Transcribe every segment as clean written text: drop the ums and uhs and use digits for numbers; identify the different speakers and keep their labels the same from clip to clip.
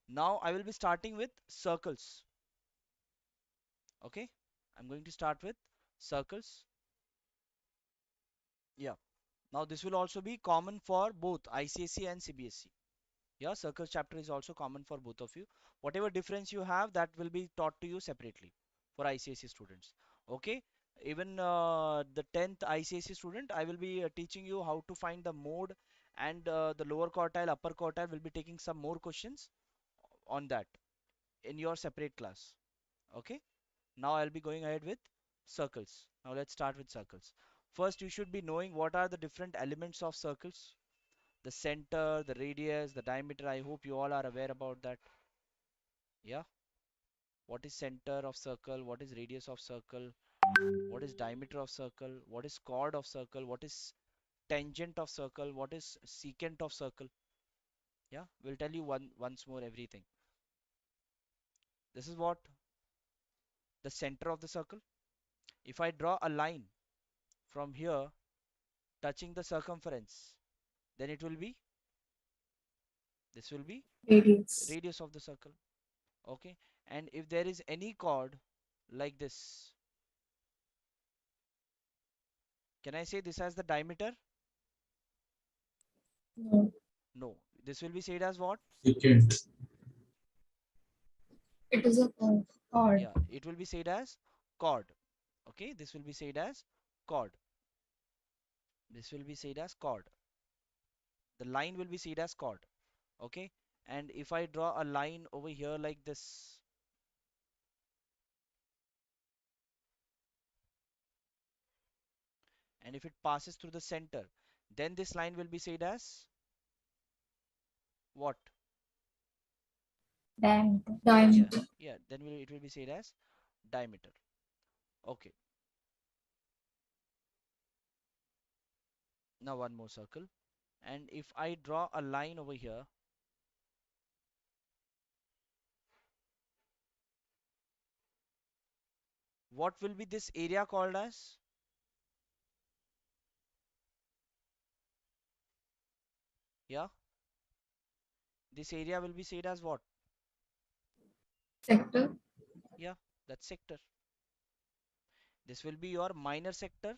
Speaker 1: Now I will be starting with circles. Okay, I'm going to start with circles. Yeah. Now this will also be common for both ICSE and CBSE. Yeah, circles chapter is also common for both of you. Whatever difference you have, that will be taught to you separately for ICSE students. Okay. Even the 10th ICSE student, I will be teaching you how to find the mode, and the lower quartile, upper quartile will be taking some more questions on that in your separate class. Okay. Now I'll be going ahead with circles. Now let's start with circles. First, you should be knowing what are the different elements of circles. The center, the radius, the diameter. I hope you all are aware about that. Yeah. What is center of circle? What is radius of circle? What is diameter of circle? What is chord of circle? What is tangent of circle? What is secant of circle? Yeah. We'll tell you once more everything. This is what the center of the circle. If I draw a line from here touching the circumference, then it will be, this will be
Speaker 2: Radius.
Speaker 1: radius of the circle. Okay. And if there is any chord like this, can I say this as the diameter?
Speaker 2: No,
Speaker 1: No. This will be said as what?
Speaker 3: Secant.
Speaker 2: it is a chord.
Speaker 1: Yeah, it will be said as chord. Okay, this will be said as chord. This will be said as chord. The line will be said as chord. Okay, and if I draw a line over here like this, and if it passes through the center, then this line will be said as what?
Speaker 2: Diameter.
Speaker 1: Yeah,
Speaker 2: Diameter.
Speaker 1: yeah, then it will be said as diameter. Okay, now one more circle. And if I draw a line over here, what will be this area called as? Yeah, this area will be said as what?
Speaker 2: Sector.
Speaker 1: Yeah, that's sector. This will be your minor sector.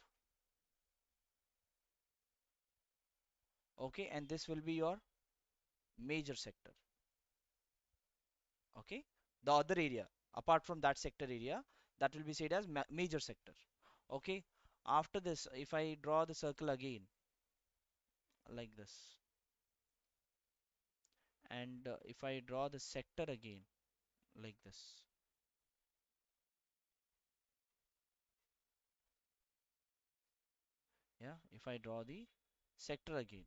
Speaker 1: Okay, and this will be your major sector. Okay, the other area apart from that sector area, that will be said as major sector. Okay, after this, if I draw the circle again like this, and if I draw the sector again like this, yeah, if I draw the sector again,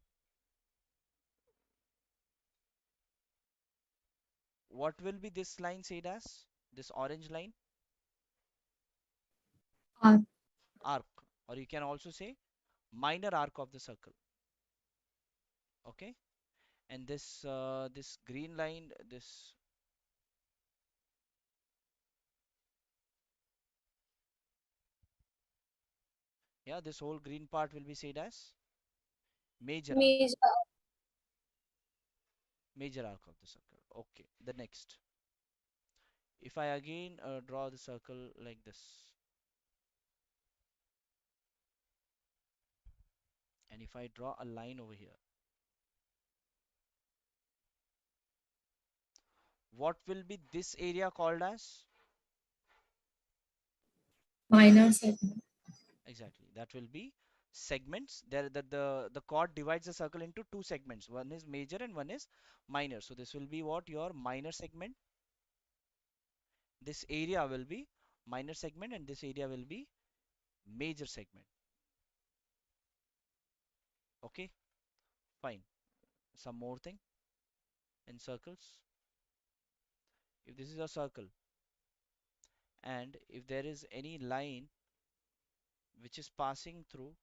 Speaker 1: what will be this line said as? This orange line?
Speaker 2: Arc.
Speaker 1: Arc, or you can also say minor arc of the circle. Okay, and this green line, this, yeah, this whole green part will be said as major arc.
Speaker 2: Major.
Speaker 1: Major arc of the circle. Okay, the next, if I again draw the circle like this, and if I draw a line over here, what will be this area called as?
Speaker 2: Minor segment.
Speaker 1: Exactly, that will be segments. There, the chord divides the circle into two segments. One is major and one is minor. So this will be what? Your minor segment. This area will be minor segment, and this area will be major segment. Okay, fine. Some more thing in circles. If this is a circle, and if there is any line which is passing through,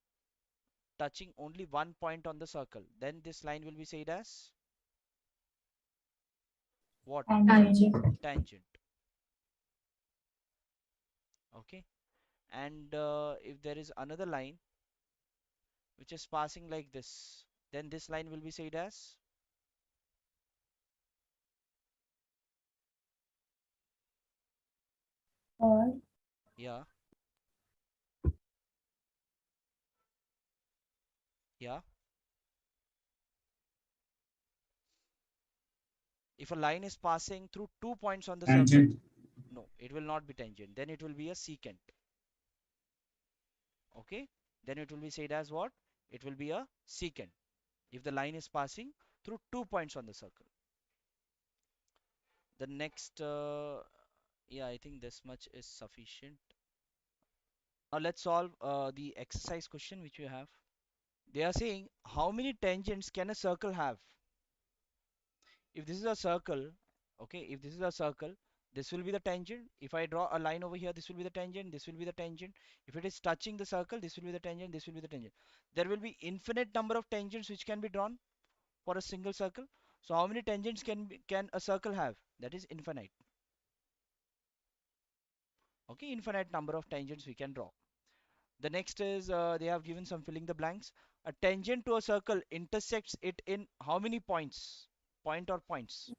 Speaker 1: touching only one point on the circle, then this line will be said as what?
Speaker 2: Tangent.
Speaker 1: Tangent. Okay, and if there is another line which is passing like this, then this line will be said as
Speaker 2: Or
Speaker 1: Yeah, yeah. If a line is passing through 2 points on the circle,
Speaker 3: Tangent.
Speaker 1: no, it will not be tangent. Then it will be a secant. Okay, then it will be said as what? It will be a secant if the line is passing through 2 points on the circle. The next, yeah, I think this much is sufficient. Now let's solve the exercise question which you have. They are saying how many tangents can a circle have? If this is a circle, okay, if this is a circle, this will be the tangent. If I draw a line over here, this will be the tangent, this will be the tangent. If it is touching the circle, this will be the tangent, this will be the tangent. There will be infinite number of tangents which can be drawn for a single circle. So how many tangents can a circle have? That is infinite. Okay, infinite number of tangents we can draw. The next is they have given some filling the blanks. A tangent to a circle intersects it in how many points? Point or points?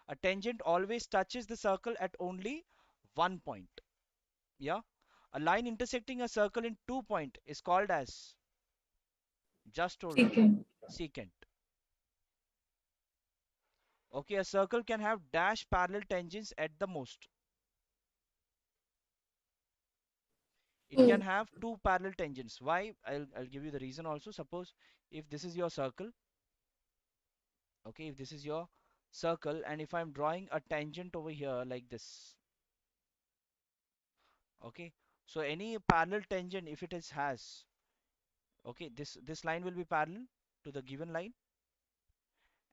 Speaker 1: A tangent always touches the circle at only one point. Yeah. A line intersecting a circle in 2 point is called as, just told you,
Speaker 2: secant.
Speaker 1: secant. Okay, a circle can have dash parallel tangents at the most. It can
Speaker 2: Two.
Speaker 1: have two parallel tangents. Why? I'll give you the reason also. Suppose if this is your circle, okay, if this is your circle and if I'm drawing a tangent over here like this, okay, so any parallel tangent if it is has, okay, this line will be parallel to the given line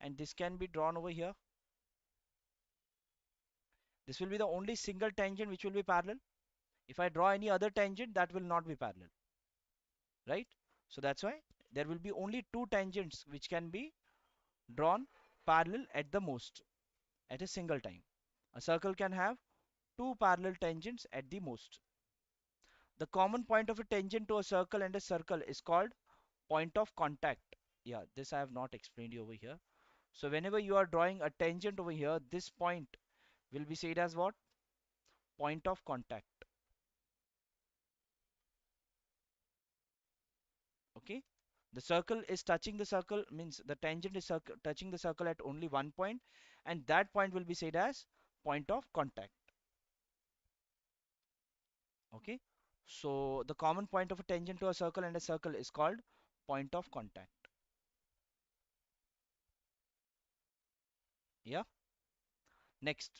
Speaker 1: and this can be drawn over here. This will be the only single tangent which will be parallel. If I draw any other tangent, that will not be parallel, right? So that's why there will be only two tangents which can be drawn parallel at the most at a single time. A circle can have two parallel tangents at the most. The common point of a tangent to a circle and a circle is called point of contact. Yeah, this I have not explained you over here. So whenever you are drawing a tangent over here, this point will be said as what? Point of contact. Okay. The circle is touching the circle means the tangent is touching the circle at only one point and that point will be said as point of contact. Okay. So the common point of a tangent to a circle and a circle is called point of contact. Yeah. Next.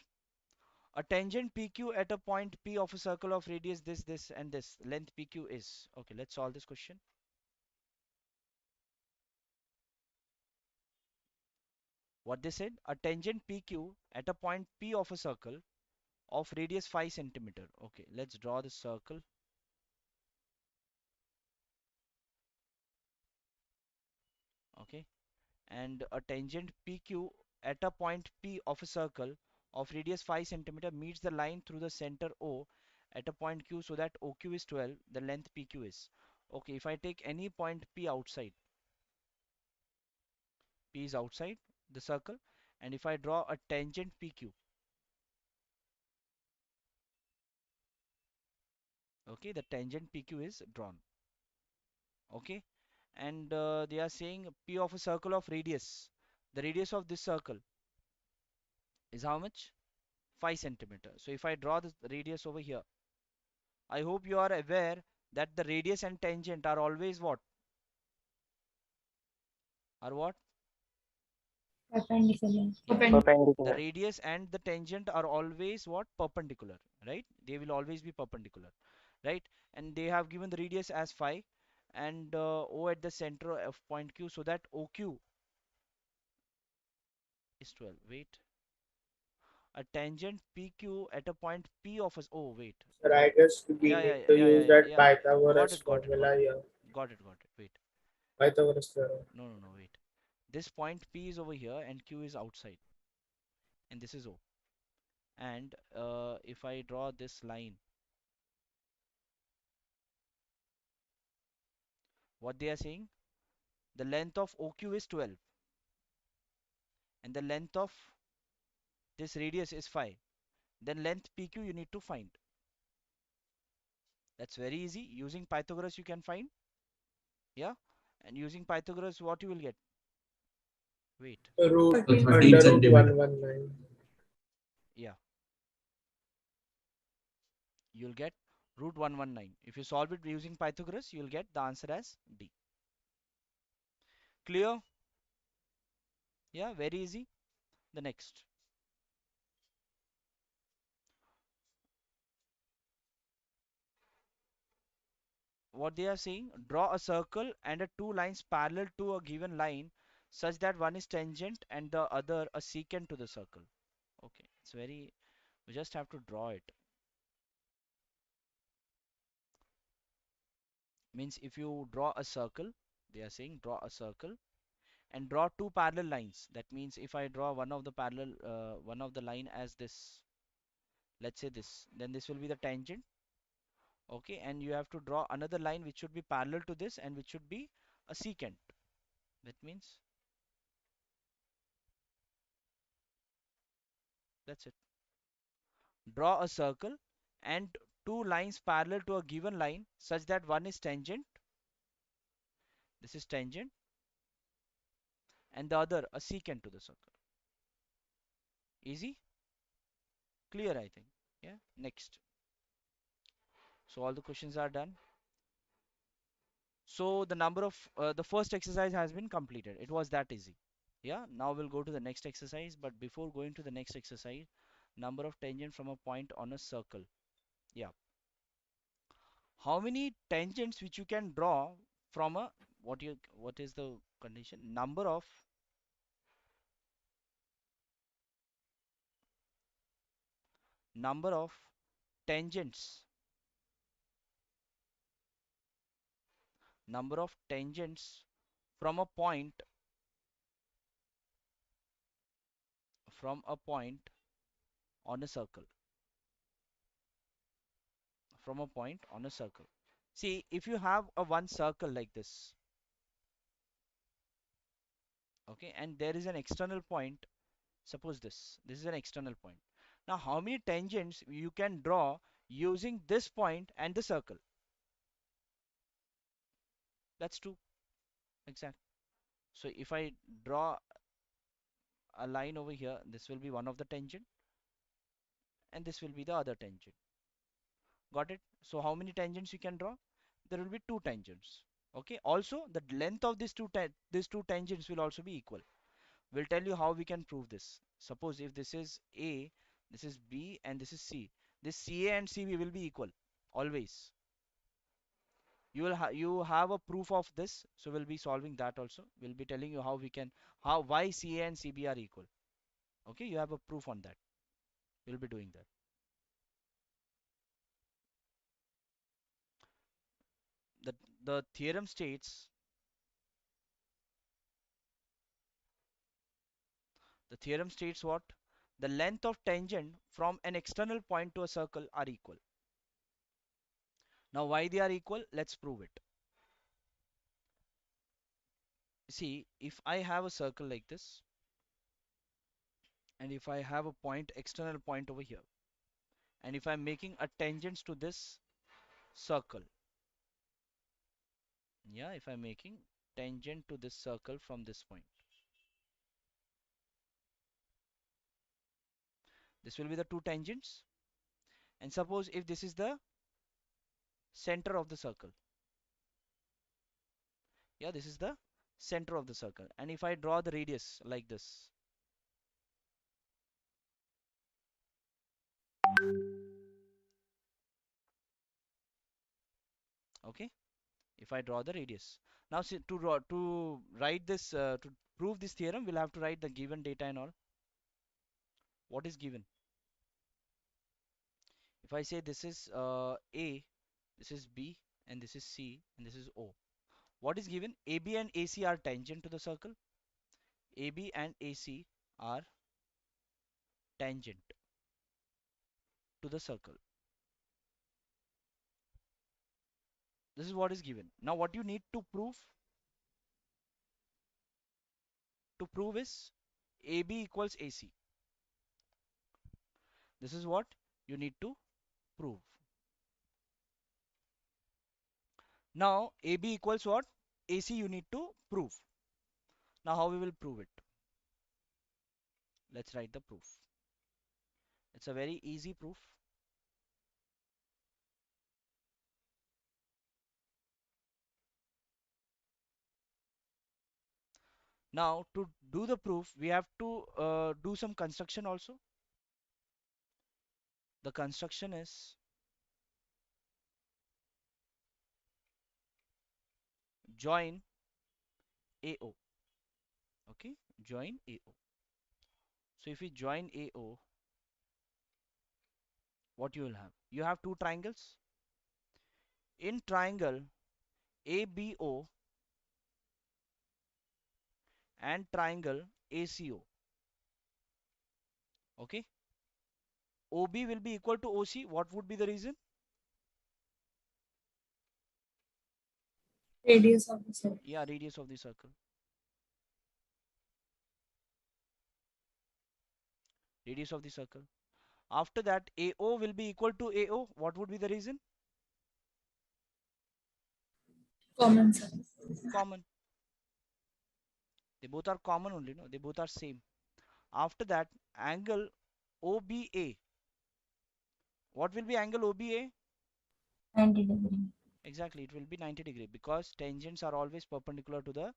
Speaker 1: A tangent PQ at a point P of a circle of radius this and this length PQ is. Okay, let's solve this question. What they said, a tangent PQ at a point P of a circle of radius 5 centimeter. Okay, let's draw the circle. Okay, and a tangent PQ at a point P of a circle of radius 5 centimeter meets the line through the center O at a point Q so that OQ is 12, the length PQ is. Okay, if I take any point P outside, P is outside the circle, and if I draw a tangent PQ, okay, the tangent PQ is drawn. Okay, and they are saying P of a circle of radius. The radius of this circle is how much? 5 centimeter. So if I draw the radius over here, I hope you are aware that the radius and tangent are always what? Are what?
Speaker 2: Perpendicular.
Speaker 1: Yeah. The
Speaker 3: Perpendicular.
Speaker 1: radius and the tangent are always what? Perpendicular, right? They will always be perpendicular, right? And they have given the radius as 5 and O at the center of point Q so that OQ is 12. Wait. A tangent PQ at a point P of us. Oh, wait.
Speaker 3: Sir, I guess we
Speaker 1: Yeah,
Speaker 3: need
Speaker 1: yeah,
Speaker 3: to
Speaker 1: yeah, yeah,
Speaker 3: use
Speaker 1: yeah,
Speaker 3: that
Speaker 1: yeah. Got
Speaker 3: Pythagoras
Speaker 1: it, got it, got
Speaker 3: formula
Speaker 1: it.
Speaker 3: here.
Speaker 1: Got it, got it. Wait.
Speaker 3: Pythagoras theorem.
Speaker 1: No, no, no, wait. This point P is over here and Q is outside. And this is O. And if I draw this line, what they are saying? The length of OQ is 12. And the length of this radius is 5. Then length PQ you need to find. That's very easy. Using Pythagoras you can find. Yeah. And using Pythagoras, what you will get? Wait.
Speaker 3: Root
Speaker 2: 13
Speaker 3: under
Speaker 2: 13
Speaker 3: root
Speaker 2: centimeter.
Speaker 3: 119.
Speaker 1: Yeah. You'll get root 119. If you solve it using Pythagoras, you'll get the answer as D. Clear? Yeah, very easy. The next. What they are saying, draw a circle and a two lines parallel to a given line such that one is tangent and the other a secant to the circle. Okay, it's very, we just have to draw it. Means if you draw a circle, they are saying draw a circle and draw two parallel lines. That means if I draw one of the parallel, one of the line as this, let's say this, then this will be the tangent. Okay, and you have to draw another line which should be parallel to this and which should be a secant. That means that's it. Draw a circle and two lines parallel to a given line such that one is tangent, this is tangent, and the other a secant to the circle. Easy? Clear, I think. Yeah, next. So all the questions are done. So the number of the first exercise has been completed. It was that easy. Yeah, now we'll go to the next exercise, but before going to the next exercise, number of tangent from a point on a circle. Yeah. How many tangents which you can draw from a what is the condition? Number of tangents number of tangents from a point on a circle from a point on a circle. See, if you have a one circle like this, okay, and there is an external point, suppose this is an external point. Now how many tangents you can draw using this point and the circle? That's two. Exact. So if I draw a line over here, this will be one of the tangent and this will be the other tangent. Got it? So how many tangents you can draw? There will be two tangents. Okay. Also, the length of these two tangents will also be equal. We'll tell you how we can prove this. Suppose if this is A, this is B, and this is C. This CA and CB will be equal always. You have a proof of this, so we'll be solving that also. We'll be telling you how we can how why CA and CB are equal. Okay, you have a proof on that. We'll be doing that. The the theorem states The theorem states what? The length of tangent from an external point to a circle are equal. Now, why they are equal? Let's prove it. See, if I have a circle like this, and if I have a point, external point over here, and if I'm making a tangent to this circle, yeah, if I'm making tangent to this circle from this point, this will be the two tangents. And suppose if this is the center of the circle, yeah, this is the center of the circle. And if I draw the radius like this, okay, if I draw the radius. Now see, to write this to prove this theorem, we'll have to write the given data and all. What is given? If I say this is A, this is B, and this is C, and this is O. What is given? AB and AC are tangent to the circle. AB and AC are tangent to the circle. This is what is given. Now what you need to prove is AB equals AC. This is what you need to prove. Now AB equals what? AC you need to prove. Now how we will prove it? Let's write the proof. It's a very easy proof. Now to do the proof, we have to do some construction also. The construction is join AO. Okay, join AO. So if we join AO, what you will have? You have two triangles. In triangle ABO and triangle ACO. Okay, OB will be equal to OC. What would be the reason?
Speaker 2: Radius of the circle.
Speaker 1: Yeah, radius of the circle. Radius of the circle. After that, AO will be equal to AO. What would be the reason?
Speaker 2: Common circle.
Speaker 1: Common. They both are common only, no? They both are same. After that, angle OBA. What will be angle OBA?
Speaker 2: 90 degree.
Speaker 1: Exactly, it will be 90 degree because tangents are always perpendicular to the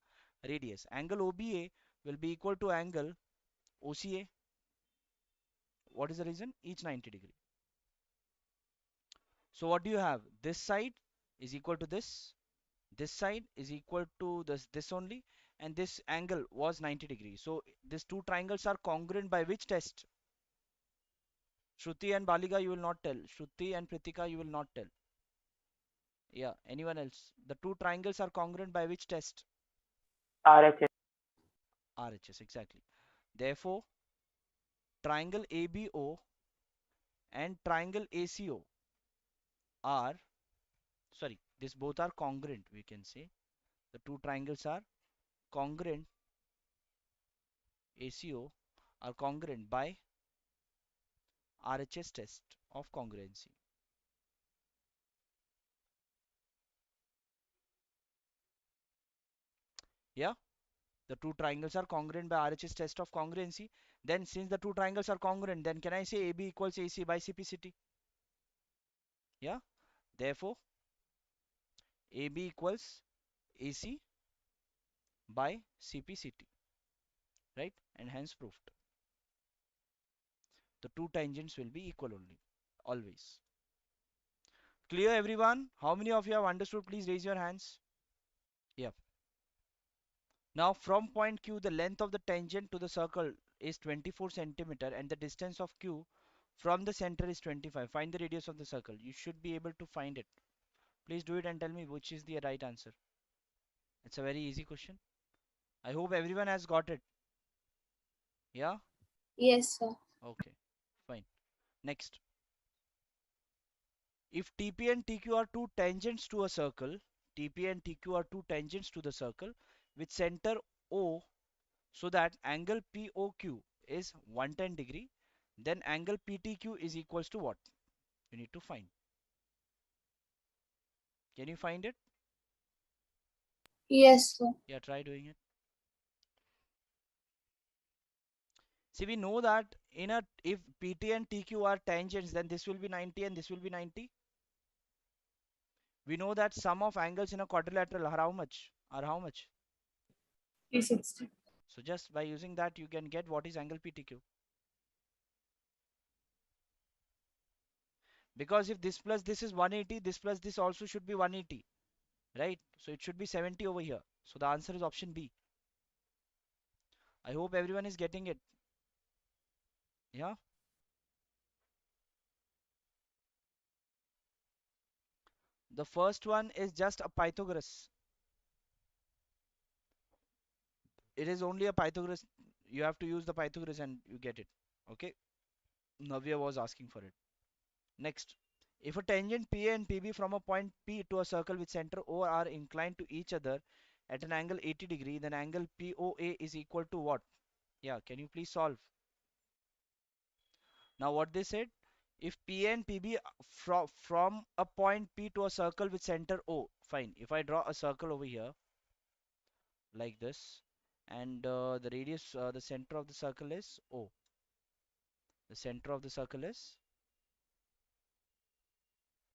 Speaker 1: radius. Angle OBA will be equal to angle OCA. What is the reason? Each 90 degree. So what do you have? This side is equal to this. This side is equal to this only. And this angle was 90 degrees. So these two triangles are congruent by which test? Shruti and Baliga, you will not tell. Shruti and Pritika, you will not tell. Yeah, anyone else? The two triangles are congruent by which test?
Speaker 4: RHS.
Speaker 1: RHS, exactly. Therefore, triangle ABO and triangle ACO are, sorry, these both are congruent, we can say. The two triangles are congruent, ACO are congruent by RHS test of congruency. Yeah, the two triangles are congruent by RHS test of congruency. Then since the two triangles are congruent, then can I say AB equals AC by CPCT? Yeah, therefore AB equals AC by CPCT, right? And hence proved. The two tangents will be equal only, always. Clear everyone? How many of you have understood? Please raise your hands. Yeah. Now from point Q, the length of the tangent to the circle is 24 centimeter and the distance of Q from the center is 25. Find the radius of the circle. You should be able to find it. Please do it and tell me which is the right answer. It's a very easy question. I hope everyone has got it. Yeah?
Speaker 2: Yes, sir.
Speaker 1: Okay. Fine. Next. If TP and TQ are two tangents to a circle, TP and TQ are two tangents to the circle with center O, so that angle POQ is 110 degree, then angle PTQ is equals to what? You need to find. Can you find it?
Speaker 2: Yes, sir.
Speaker 1: Yeah, try doing it. See, we know that if PT and TQ are tangents, then this will be 90 and this will be 90. We know that sum of angles in a quadrilateral are how much? Are how much?
Speaker 2: 360.
Speaker 1: So just by using that, you can get what is angle PTQ. Because if this plus this is 180, this plus this also should be 180, right? So it should be 70 over here. So the answer is option B. I hope everyone is getting it. Yeah. The first one is just a Pythagoras. It is only a Pythagoras. You have to use the Pythagoras and you get it. Okay. Navya was asking for it. Next. If a tangent PA and PB from a point P to a circle with center O are inclined to each other at an angle 80 degree, then angle POA is equal to what? Yeah, can you please solve? Now what they said? If P and PB from a point P to a circle with center O, fine. If I draw a circle over here like this, and the radius, the center of the circle is O. The center of the circle is